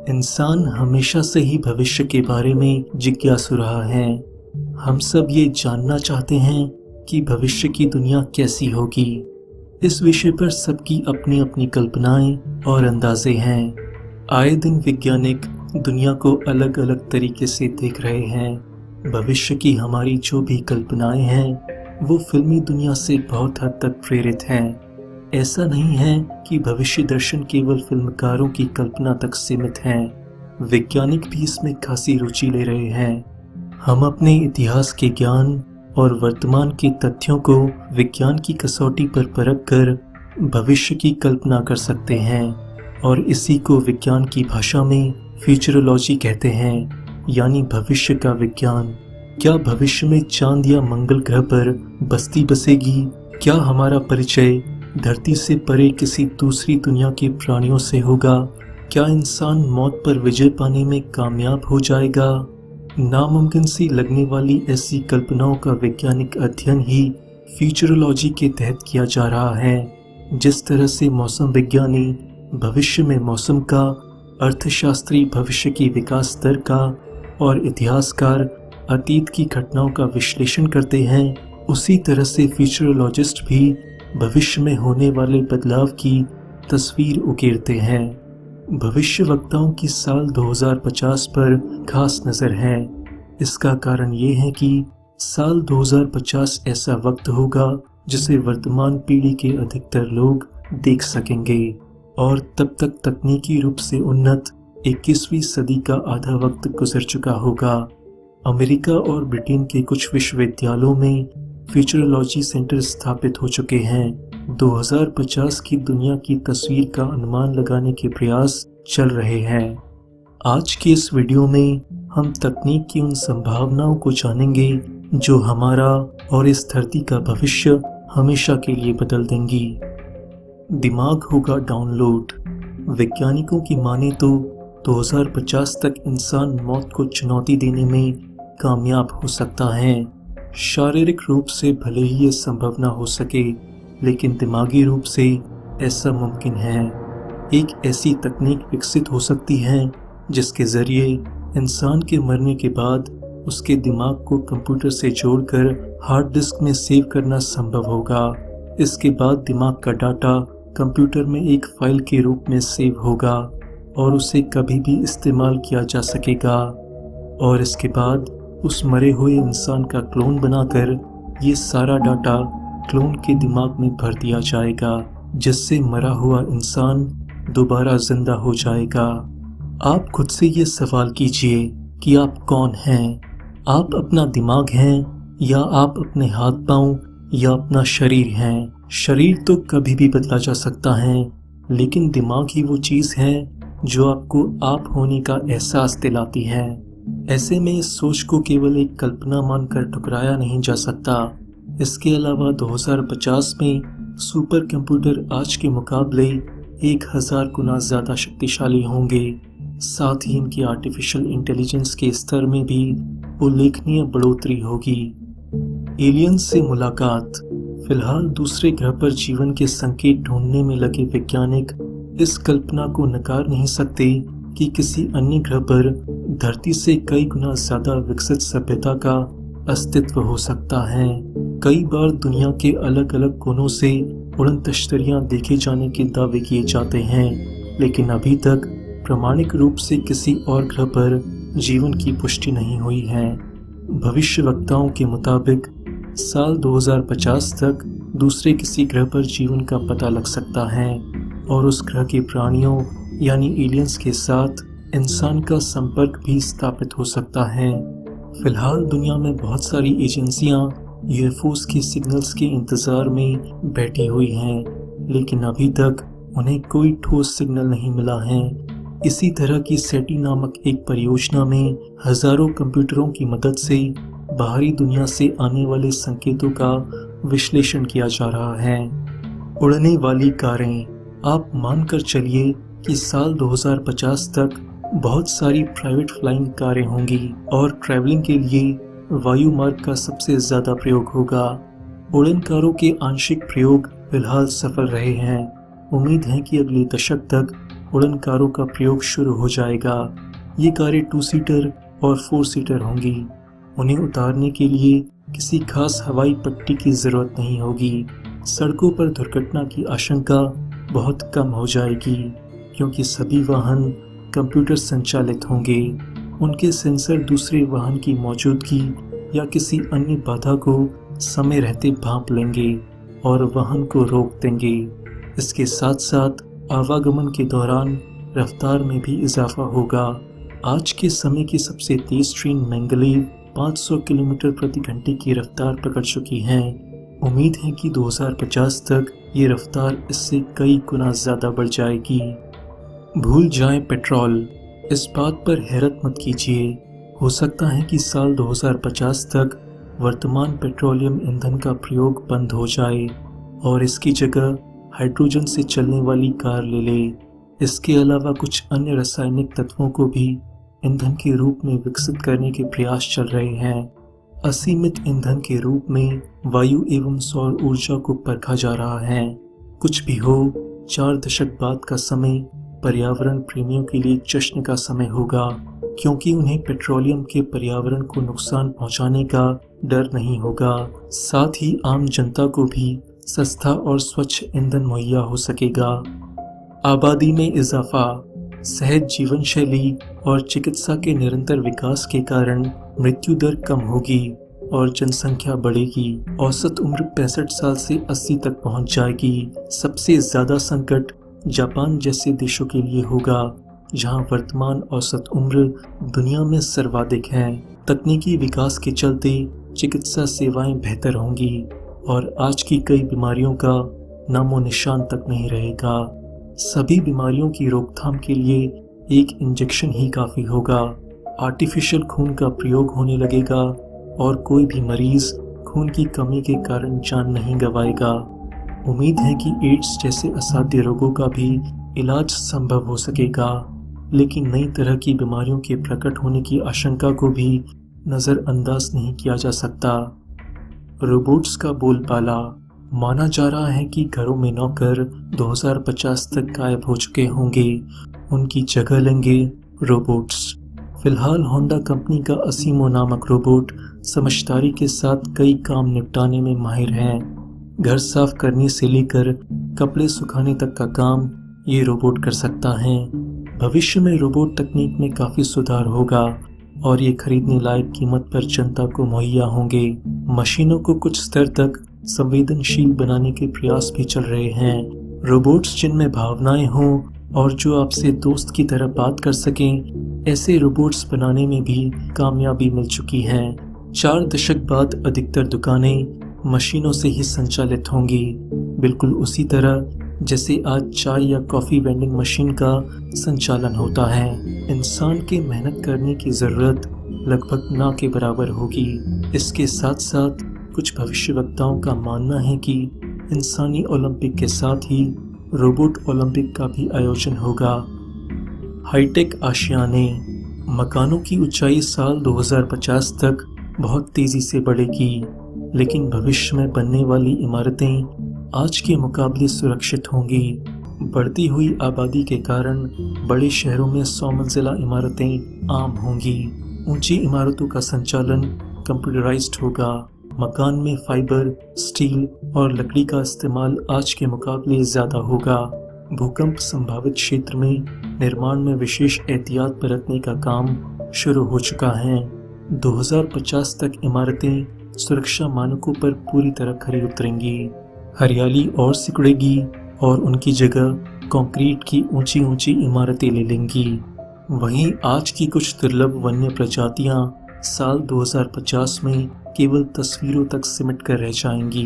इंसान हमेशा से ही भविष्य के बारे में जिज्ञासु रहा है। हम सब ये जानना चाहते हैं कि भविष्य की दुनिया कैसी होगी। इस विषय पर सबकी अपनी अपनी कल्पनाएं और अंदाजे हैं। आए दिन वैज्ञानिक दुनिया को अलग अलग तरीके से देख रहे हैं। भविष्य की हमारी जो भी कल्पनाएं हैं वो फिल्मी दुनिया से बहुत हद तक प्रेरित हैं। ऐसा नहीं है कि भविष्य दर्शन केवल फिल्मकारों की कल्पना तक सीमित है। वैज्ञानिक भी इसमें खासी रुचि ले रहे हैं। हम अपने इतिहास के ज्ञान और वर्तमान के तथ्यों को विज्ञान की कसौटी पर परख कर भविष्य की कल्पना कर सकते हैं और इसी को विज्ञान की भाषा में फ्यूचरोलॉजी कहते हैं, यानी भविष्य का विज्ञान। क्या भविष्य में चांद या मंगल ग्रह पर बस्ती बसेगी? क्या हमारा परिचय धरती से परे किसी दूसरी दुनिया के प्राणियों से होगा? क्या इंसान मौत पर विजय पाने में कामयाब हो जाएगा? नामुमकिन सी लगने वाली ऐसी कल्पनाओं का वैज्ञानिक अध्ययन ही फ्यूचरोलॉजी के तहत किया जा रहा है। जिस तरह से मौसम विज्ञानी भविष्य में मौसम का, अर्थशास्त्री भविष्य की विकास दर का और इतिहासकार अतीत की घटनाओं का विश्लेषण करते हैं, उसी तरह से फ्यूचरोलॉजिस्ट भी भविष्य में होने वाले बदलाव की तस्वीर उकेरते हैं। भविष्य वक्ताओं की साल 2050 पर खास नज़र है। इसका कारण ये है कि साल 2050 ऐसा वक्त होगा जिसे वर्तमान पीढ़ी के अधिकतर लोग देख सकेंगे और तब तक तकनीकी रूप से उन्नत 21वीं सदी का आधा वक्त गुजर चुका होगा। अमेरिका और ब्रिटेन के कुछ विश्वविद्यालयों में फ्यूचरोलॉजी सेंटर स्थापित हो चुके हैं। 2050 की दुनिया की तस्वीर का अनुमान लगाने के प्रयास चल रहे हैं। आज के इस वीडियो में हम तकनीक की उन संभावनाओं को जानेंगे जो हमारा और इस धरती का भविष्य हमेशा के लिए बदल देंगी। दिमाग होगा डाउनलोड। वैज्ञानिकों की माने तो 2050 तक इंसान मौत को चुनौती देने में कामयाब हो सकता है। शारीरिक रूप से भले ही ये संभव ना हो सके, लेकिन दिमागी रूप से ऐसा मुमकिन है। एक ऐसी तकनीक विकसित हो सकती है जिसके जरिए इंसान के मरने के बाद उसके दिमाग को कंप्यूटर से जोड़कर हार्ड डिस्क में सेव करना संभव होगा। इसके बाद दिमाग का डाटा कंप्यूटर में एक फाइल के रूप में सेव होगा और उसे कभी भी इस्तेमाल किया जा सकेगा। और इसके बाद उस मरे हुए इंसान का क्लोन बनाकर ये सारा डाटा क्लोन के दिमाग में भर दिया जाएगा, जिससे मरा हुआ इंसान दोबारा जिंदा हो जाएगा। आप खुद से ये सवाल कीजिए कि आप कौन हैं? आप अपना दिमाग हैं या आप अपने हाथ पांव या अपना शरीर हैं? शरीर तो कभी भी बदला जा सकता है, लेकिन दिमाग ही वो चीज़ है जो आपको आप होने का एहसास दिलाती है। ऐसे में इस सोच को केवल एक कल्पना मानकर ठुकराया नहीं जा सकता। इसके अलावा 2050 में सुपर कंप्यूटर आज के मुकाबले 1000 गुना ज़्यादा शक्तिशाली होंगे। साथ ही इनकी आर्टिफिशियल इंटेलिजेंस के स्तर में भी उल्लेखनीय बढ़ोतरी होगी। एलियंस से मुलाकात। फिलहाल दूसरे ग्रह पर जीवन के संकेत ढूंढने में लगे वैज्ञानिक इस कल्पना को नकार नहीं सकते कि किसी अन्य ग्रह पर धरती से कई गुना ज्यादा विकसित सभ्यता का अस्तित्व हो सकता है। कई बार दुनिया के अलग अलग कोनों से उड़न तश्तरियां देखे जाने के दावे किए जाते हैं, लेकिन अभी तक प्रामाणिक रूप से किसी और ग्रह पर जीवन की पुष्टि नहीं हुई है। भविष्यवक्ताओं के मुताबिक साल 2050 तक दूसरे किसी ग्रह पर जीवन का पता लग सकता है और उस ग्रह के प्राणियों यानी एलियंस के साथ इंसान का संपर्क भी स्थापित हो सकता है। फिलहाल दुनिया में बहुत सारी एजेंसियां यूएफओस के सिग्नल्स के इंतजार में बैठी हुई हैं, लेकिन अभी तक उन्हें कोई ठोस सिग्नल नहीं मिला है। इसी तरह की सेटी नामक एक परियोजना में हजारों कंप्यूटरों की मदद से बाहरी दुनिया से आने वाले संकेतों का विश्लेषण किया जा रहा है। उड़ने वाली कारें। आप मानकर चलिए कि साल 2050 तक बहुत सारी प्राइवेट फ्लाइंग कारें होंगी और ट्रैवलिंग के लिए वायु मार्ग का सबसे ज़्यादा प्रयोग होगा। उड़न कारों के आंशिक प्रयोग फिलहाल सफल रहे हैं। उम्मीद है कि अगले दशक तक उड़न कारों का प्रयोग शुरू हो जाएगा। ये कारें 2 सीटर और 4 सीटर होंगी। उन्हें उतारने के लिए किसी खास हवाई पट्टी की जरूरत नहीं होगी। सड़कों पर दुर्घटना की आशंका बहुत कम हो जाएगी, क्योंकि सभी वाहन कंप्यूटर संचालित होंगे। उनके सेंसर दूसरे वाहन की मौजूदगी या किसी अन्य बाधा को समय रहते भांप लेंगे और वाहन को रोक देंगे। इसके साथ साथ आवागमन के दौरान रफ्तार में भी इजाफा होगा। आज के समय की सबसे तेज ट्रेन मंगलेव 500 किलोमीटर प्रति घंटे की रफ्तार पकड़ चुकी है। उम्मीद है कि 2050 तक ये रफ्तार इससे कई गुना ज्यादा बढ़ जाएगी। भूल जाएं पेट्रोल, इस बात पर हैरत मत कीजिए। हो सकता है कि साल 2050 तक वर्तमान पेट्रोलियम ईंधन का प्रयोग बंद हो जाए और इसकी जगह हाइड्रोजन से चलने वाली कार ले ले। इसके अलावा कुछ अन्य रासायनिक तत्वों को भी ईंधन के रूप में विकसित करने के प्रयास चल रहे हैं। असीमित ईंधन के रूप में वायु एवं सौर ऊर्जा को परखा जा रहा है। कुछ भी हो, 4 दशक बाद का समय पर्यावरण प्रेमियों के लिए जश्न का समय होगा, क्योंकि उन्हें पेट्रोलियम के पर्यावरण को नुकसान पहुंचाने का डर नहीं होगा। साथ ही आम जनता को भी सस्ता और स्वच्छ ईंधन मुहैया हो सकेगा। आबादी में इजाफा, सहज जीवन शैली और चिकित्सा के निरंतर विकास के कारण मृत्यु दर कम होगी और जनसंख्या बढ़ेगी। औसत उम्र 65 साल से 80 तक पहुंच जाएगी। सबसे ज्यादा संकट जापान जैसे देशों के लिए होगा, जहां वर्तमान औसत उम्र दुनिया में सर्वाधिक है। तकनीकी विकास के चलते चिकित्सा सेवाएं बेहतर होंगी और आज की कई बीमारियों का नामो निशान तक नहीं रहेगा। सभी बीमारियों की रोकथाम के लिए एक इंजेक्शन ही काफी होगा। आर्टिफिशियल खून का प्रयोग होने लगेगा और कोई भी मरीज खून की कमी के कारण जान नहीं गंवाएगा। उम्मीद है कि एड्स जैसे असाध्य रोगों का भी इलाज संभव हो सकेगा, लेकिन नई तरह की बीमारियों के प्रकट होने की आशंका को भी नज़रअंदाज नहीं किया जा सकता। रोबोट्स का बोलबाला, माना जा रहा है कि घरों में नौकर 2050 तक गायब हो चुके होंगे। उनकी जगह लेंगे रोबोट्स। फिलहाल होंडा कंपनी का असीमो नामक रोबोट समझदारी के साथ कई काम निपटाने में माहिर है। घर साफ करने से लेकर कपड़े सुखाने तक का काम ये रोबोट कर सकता है। भविष्य में रोबोट तकनीक में काफ़ी सुधार होगा और ये खरीदने लायक कीमत पर जनता को मुहैया होंगे। मशीनों को कुछ स्तर तक संवेदनशील बनाने के प्रयास भी चल रहे हैं। रोबोट्स जिनमें भावनाएं हों और जो आपसे दोस्त की तरह बात कर सकें, ऐसे रोबोट्स बनाने में भी कामयाबी मिल चुकी है। 4 दशक बाद अधिकतर दुकानें मशीनों से ही संचालित होंगी, बिल्कुल उसी तरह जैसे आज चाय या कॉफ़ी वेंडिंग मशीन का संचालन होता है। इंसान के मेहनत करने की ज़रूरत लगभग ना के बराबर होगी। इसके साथ साथ कुछ भविष्यवक्ताओं का मानना है कि इंसानी ओलंपिक के साथ ही रोबोट ओलंपिक का भी आयोजन होगा। हाईटेक आशियाने, मकानों की ऊंचाई साल 2050 तक बहुत तेज़ी से बढ़ेगी, लेकिन भविष्य में बनने वाली इमारतें आज के मुकाबले सुरक्षित होंगी। बढ़ती हुई आबादी के कारण बड़े शहरों में 100 मंजिला इमारतें आम होंगी। ऊंची इमारतों का संचालन कंप्यूटराइज्ड होगा। मकान में फाइबर, स्टील और लकड़ी का इस्तेमाल आज के मुकाबले ज़्यादा होगा। भूकंप संभावित क्षेत्र में निर्माण में विशेष एहतियात बरतने का काम शुरू हो चुका है। 2050 तक इमारतें सुरक्षा मानकों पर पूरी तरह खरी उतरेंगी। हरियाली और सिकुड़ेगी और उनकी जगह कंक्रीट की ऊंची ऊंची इमारतें ले लेंगी। वहीं आज की कुछ दुर्लभ वन्य प्रजातियां साल 2050 में केवल तस्वीरों तक सिमट कर रह जाएंगी।